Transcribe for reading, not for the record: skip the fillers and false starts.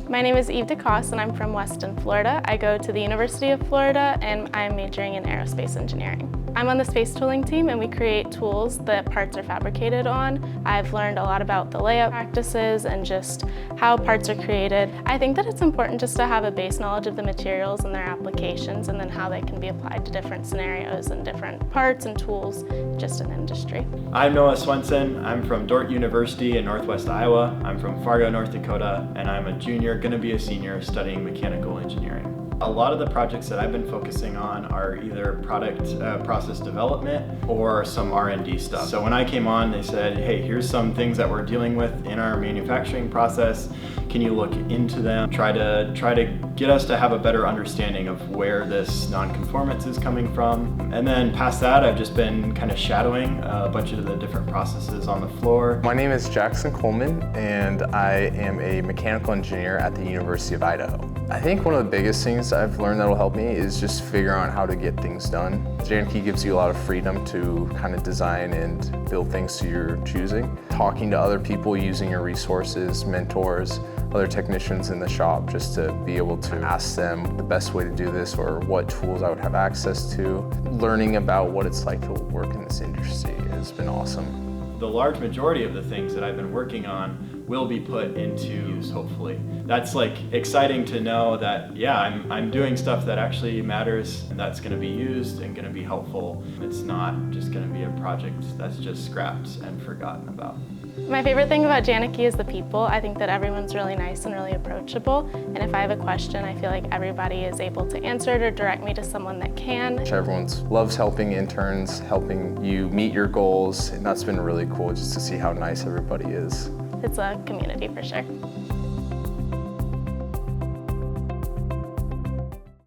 My name is Eve DeCoste and I'm from Weston, Florida. I go to the University of Florida and I'm majoring in aerospace engineering. I'm on the space tooling team and we create tools that parts are fabricated on. I've learned a lot about the layout practices and just how parts are created. I think that it's important just to have a base knowledge of the materials and their applications and then how they can be applied to different scenarios and different parts and tools just in industry. I'm Noah Swenson. I'm from Dordt University in Northwest Iowa. I'm from Fargo, North Dakota, and I'm a junior, gonna be a senior, studying mechanical engineering. A lot of the projects that I've been focusing on are either product process development or some R&D stuff. So when I came on, they said, hey, here's some things that we're dealing with in our manufacturing process. Can you look into them? Try to get us to have a better understanding of where this non-conformance is coming from. And then past that, I've just been kind of shadowing a bunch of the different processes on the floor. My name is Jackson Coleman, and I am a mechanical engineer at the University of Idaho. I think one of the biggest things I've learned that'll help me is just figuring out how to get things done. Janicki gives you a lot of freedom to kind of design and build things to your choosing. Talking to other people, using your resources, mentors, other technicians in the shop, just to be able to ask them the best way to do this or what tools I would have access to. Learning about what it's like to work in this industry has been awesome. The large majority of the things that I've been working on will be put into use, hopefully. That's like exciting to know that, yeah, I'm doing stuff that actually matters and that's gonna be used and gonna be helpful. It's not just gonna be a project that's just scrapped and forgotten about. My favorite thing about Janicki is the people. I think that everyone's really nice and really approachable. And if I have a question, I feel like everybody is able to answer it or direct me to someone that can. Everyone loves helping interns, helping you meet your goals, and that's been really cool just to see how nice everybody is. It's a community for sure.